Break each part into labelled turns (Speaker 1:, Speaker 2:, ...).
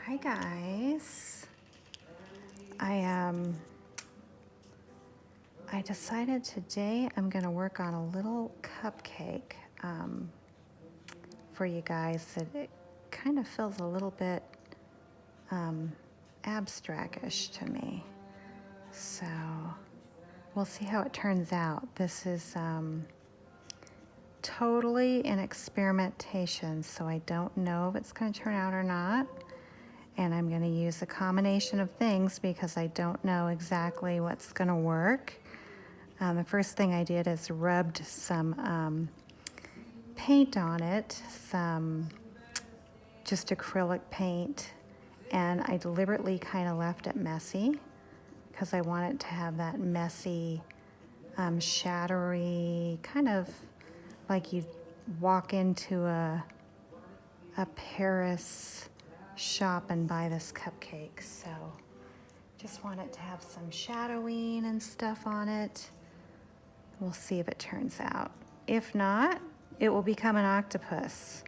Speaker 1: Hi guys. I decided today I'm gonna work on a little cupcake for you guys that it kind of feels a little bit abstract-ish to me. So we'll see how it turns out. This is totally an experimentation, so I don't know if it's gonna turn out or not. And I'm going to use a combination of things because I don't know exactly what's going to work. The first thing I did is rubbed some paint on it, some just acrylic paint, and I deliberately kind of left it messy because I want it to have that messy, shattery, kind of like you walk into a Paris shop and buy this cupcake. So just want it to have some shadowing and stuff on it. We'll see if it turns out. If not, it will become an octopus.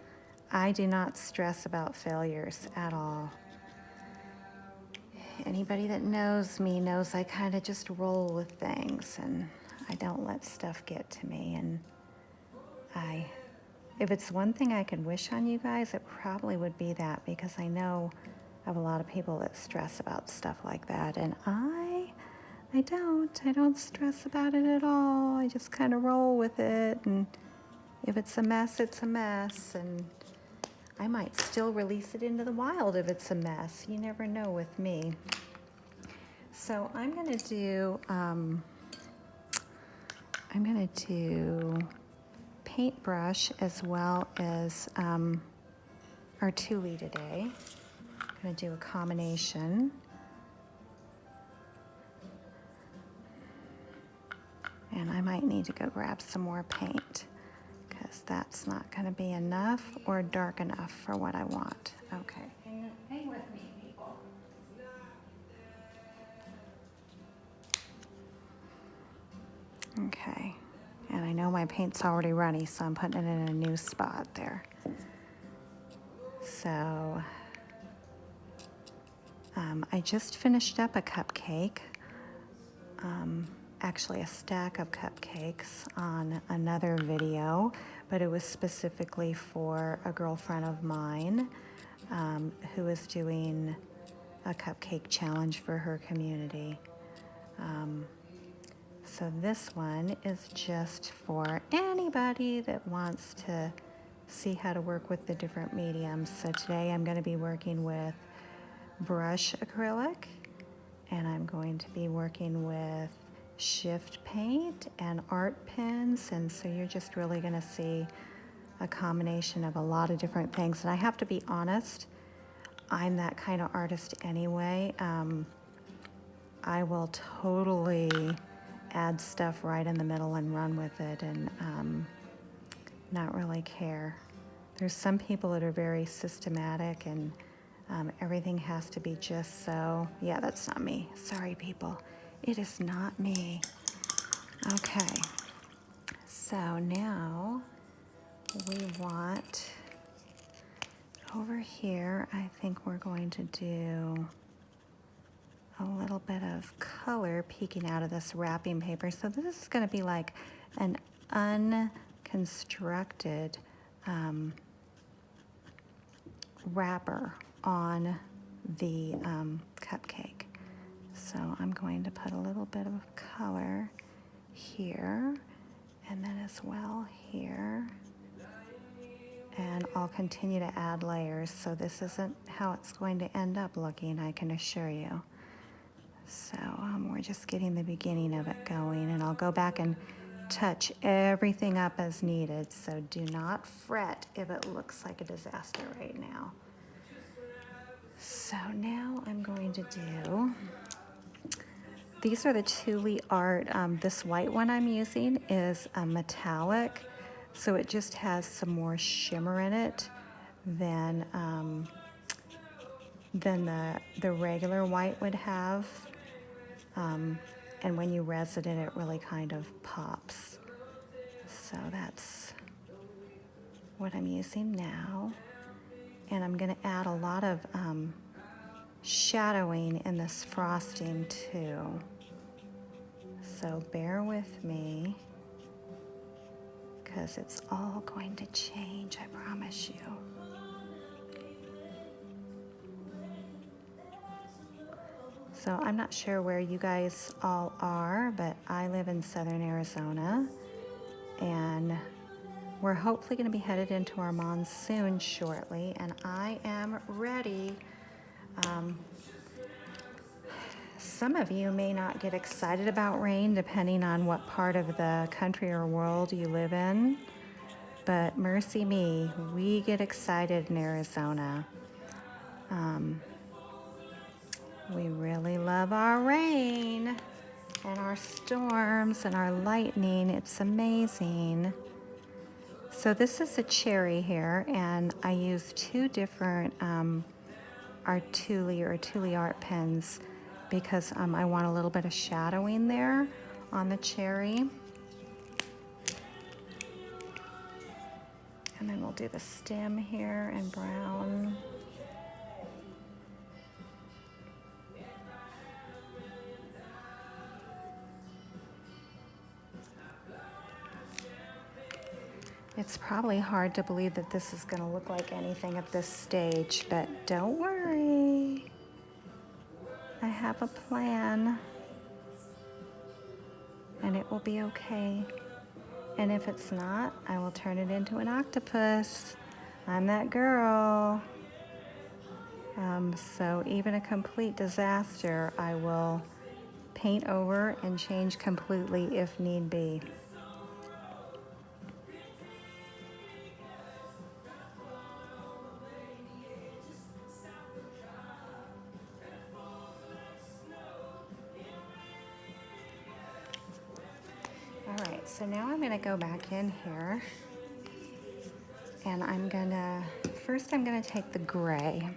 Speaker 1: I do not stress about failures at all. Anybody that knows me knows I kind of just roll with things and I don't let stuff get to me. And if it's one thing I could wish on you guys, it probably would be that, because I know of a lot of people that stress about stuff like that, and I don't stress about it at all. I just kind of roll with it, and if it's a mess, it's a mess, and I might still release it into the wild if it's a mess. You never know with me. So I'm gonna do paintbrush as well as our thule today. I'm going to do a combination. And I might need to go grab some more paint because that's not going to be enough or dark enough for what I want. Okay, hang with me, people. Okay. And I know my paint's already runny, so I'm putting it in a new spot there. So I just finished up a cupcake, actually a stack of cupcakes on another video, but it was specifically for a girlfriend of mine who is doing a cupcake challenge for her community. So this one is just for anybody that wants to see how to work with the different mediums. So today I'm going to be working with brush acrylic, and I'm going to be working with shift paint and art pens, and so you're just really going to see a combination of a lot of different things. And I have to be honest, I'm that kind of artist anyway. I will totally add stuff right in the middle and run with it and not really care. There's some people that are very systematic and everything has to be just so. Yeah, that's not me. Sorry, people. It is not me. Okay. So now we want, over here, I think we're going to do a little bit of color peeking out of this wrapping paper. So this is going to be like an unconstructed wrapper on the cupcake. So I'm going to put a little bit of color here and then as well here. And I'll continue to add layers. So this isn't how it's going to end up looking, I can assure you. So we're just getting the beginning of it going, and I'll go back and touch everything up as needed. So do not fret if it looks like a disaster right now. So now I'm going to do, these are the thule art. This white one I'm using is a metallic, so it just has some more shimmer in it than the regular white would have. And when you resin it, it really kind of pops. So that's what I'm using now. And I'm going to add a lot of shadowing in this frosting too. So bear with me, because it's all going to change, I promise you. So I'm not sure where you guys all are, but I live in southern Arizona, and we're hopefully going to be headed into our monsoon shortly, and I am ready. Some of you may not get excited about rain depending on what part of the country or world you live in, but mercy me, we get excited in Arizona. We really love our rain and our storms and our lightning. It's amazing. So this is a cherry here, and I use two different art thule art pens because I want a little bit of shadowing there on the cherry. And then we'll do the stem here in brown. It's probably hard to believe that this is going to look like anything at this stage, but don't worry. I have a plan, and it will be okay. And if it's not, I will turn it into an octopus. I'm that girl. So even a complete disaster, I will paint over and change completely if need be. All right, so now I'm gonna go back in here, and first I'm gonna take the gray,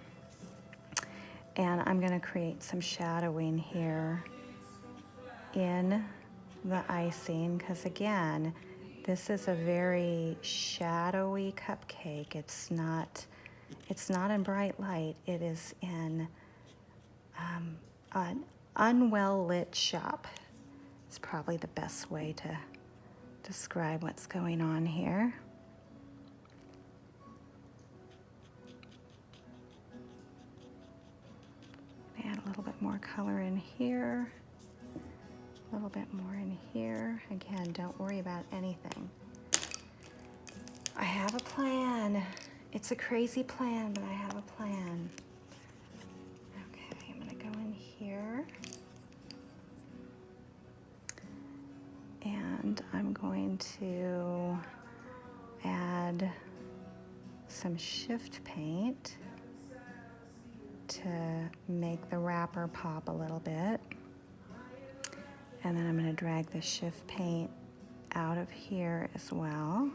Speaker 1: and I'm gonna create some shadowing here in the icing, because again, this is a very shadowy cupcake. It's not in bright light. It is in an unwell lit shop. It's probably the best way to describe what's going on here. Add a little bit more color in here, a little bit more in here. Again, don't worry about anything. I have a plan. It's a crazy plan, but I have a plan. Okay, I'm gonna go in here. And I'm going to add some shift paint to make the wrapper pop a little bit. And then I'm going to drag the shift paint out of here as well.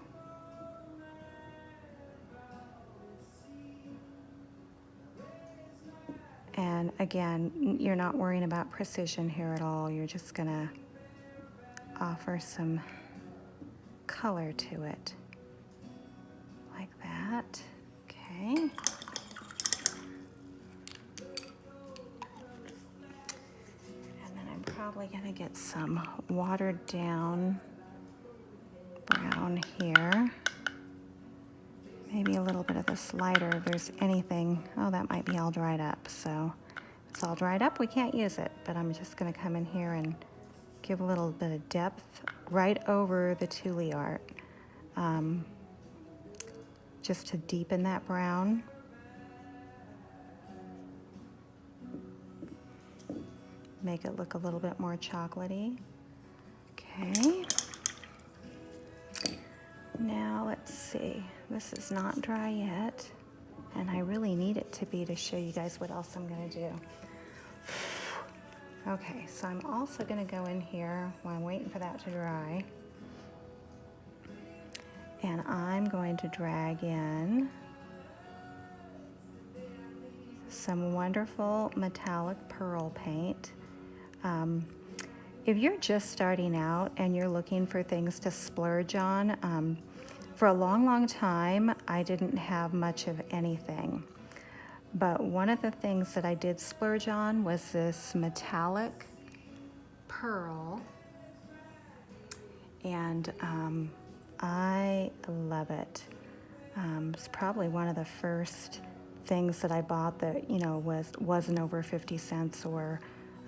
Speaker 1: And again, you're not worrying about precision here at all. You're just going to offer some color to it, like that. Okay. And then I'm probably gonna get some watered down brown here. Maybe a little bit of this lighter if there's anything. Oh, that might be all dried up. So if it's all dried up, we can't use it, but I'm just gonna come in here and give a little bit of depth right over the thule art, just to deepen that brown. Make it look a little bit more chocolatey. Okay. Now let's see. This is not dry yet, and I really need it to be to show you guys what else I'm gonna do. Okay, so I'm also gonna go in here while I'm waiting for that to dry, and I'm going to drag in some wonderful metallic pearl paint. If you're just starting out and you're looking for things to splurge on, for a long, long time, I didn't have much of anything. But one of the things that I did splurge on was this metallic pearl, and I love it. It's probably one of the first things that I bought that, you know, wasn't over 50 cents or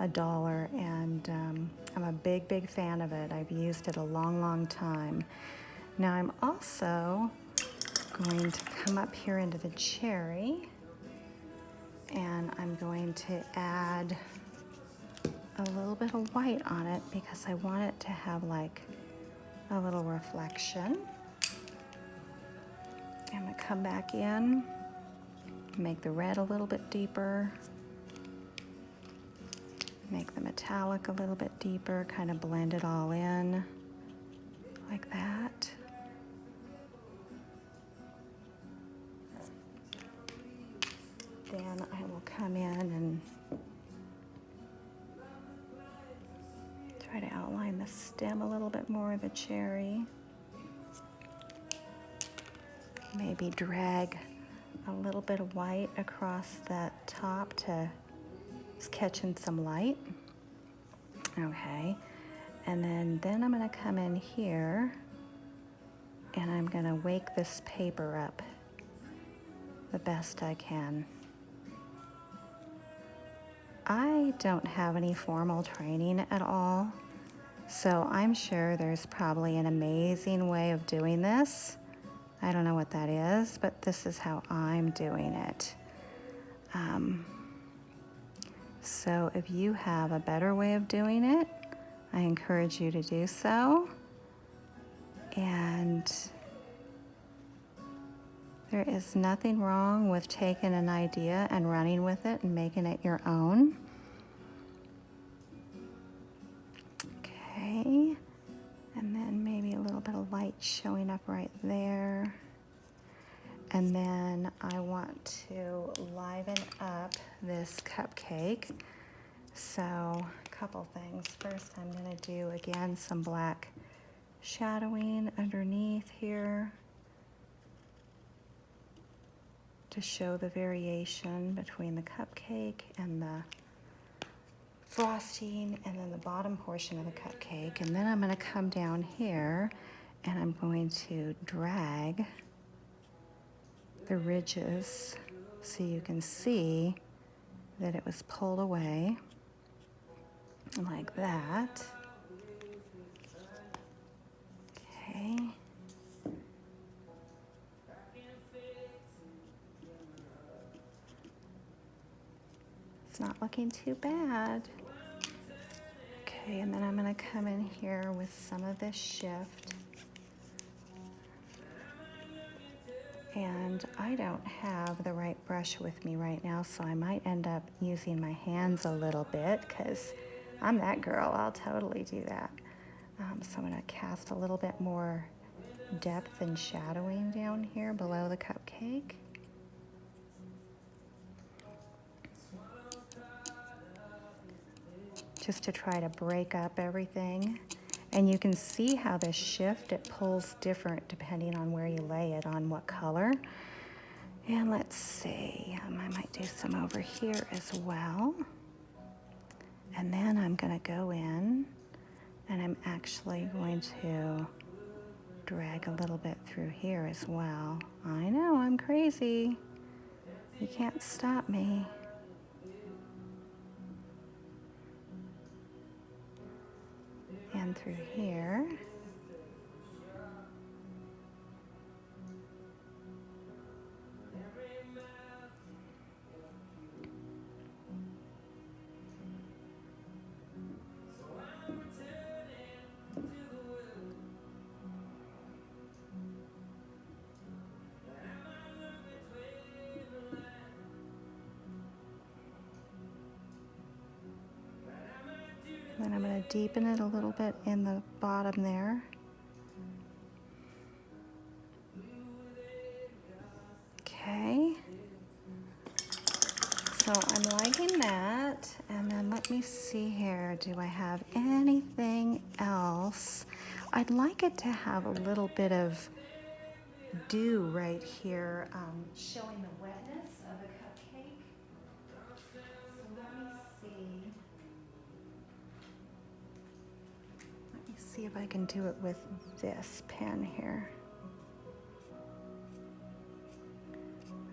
Speaker 1: $1, and I'm a big fan of it. I've used it a long time. Now I'm also going to come up here into the cherry, and I'm going to add a little bit of white on it because I want it to have like a little reflection. I'm gonna come back in, make the red a little bit deeper, make the metallic a little bit deeper, kind of blend it all in like that. Then I will come in and try to outline the stem a little bit more of the cherry. Maybe drag a little bit of white across that top to catch in some light. Okay, and then I'm gonna come in here and I'm gonna wake this paper up the best I can. I don't have any formal training at all, so I'm sure there's probably an amazing way of doing this. I don't know what that is, but this is how I'm doing it. So if you have a better way of doing it, I encourage you to do so. And there is nothing wrong with taking an idea and running with it and making it your own. Okay, and then maybe a little bit of light showing up right there. And then I want to liven up this cupcake. So a couple things. First, I'm gonna do again some black shadowing underneath here to show the variation between the cupcake and the frosting, and then the bottom portion of the cupcake. And then I'm gonna come down here and I'm going to drag the ridges so you can see that it was pulled away like that. Okay. It's not looking too bad. Okay, and then I'm gonna come in here with some of this shift. And I don't have the right brush with me right now, so I might end up using my hands a little bit because I'm that girl, I'll totally do that. So I'm gonna cast a little bit more depth and shadowing down here below the cupcake. Just to try to break up everything. And you can see how this shift, it pulls different depending on where you lay it on what color. And let's see, I might do some over here as well. And then I'm gonna go in and I'm actually going to drag a little bit through here as well. I know, I'm crazy. You can't stop me. And through here. Then I'm going to deepen it a little bit in the bottom there. Okay. So I'm liking that. And then let me see here. Do I have anything else? I'd like it to have a little bit of dew right here, showing the wetness of the cupcake. So let me see. Let me see if I can do it with this pen here.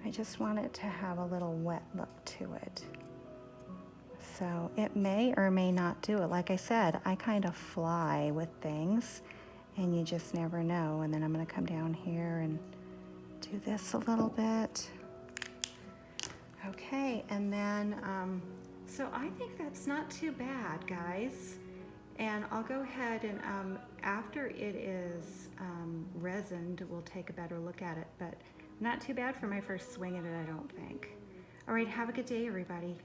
Speaker 1: I just want it to have a little wet look to it. So it may or may not do it. Like I said, I kind of fly with things and you just never know. And then I'm gonna come down here and do this a little bit. Okay, and then, so I think that's not too bad, guys. And I'll go ahead and after it is resined, we'll take a better look at it, but not too bad for my first swing at it, I don't think. All right, have a good day, everybody.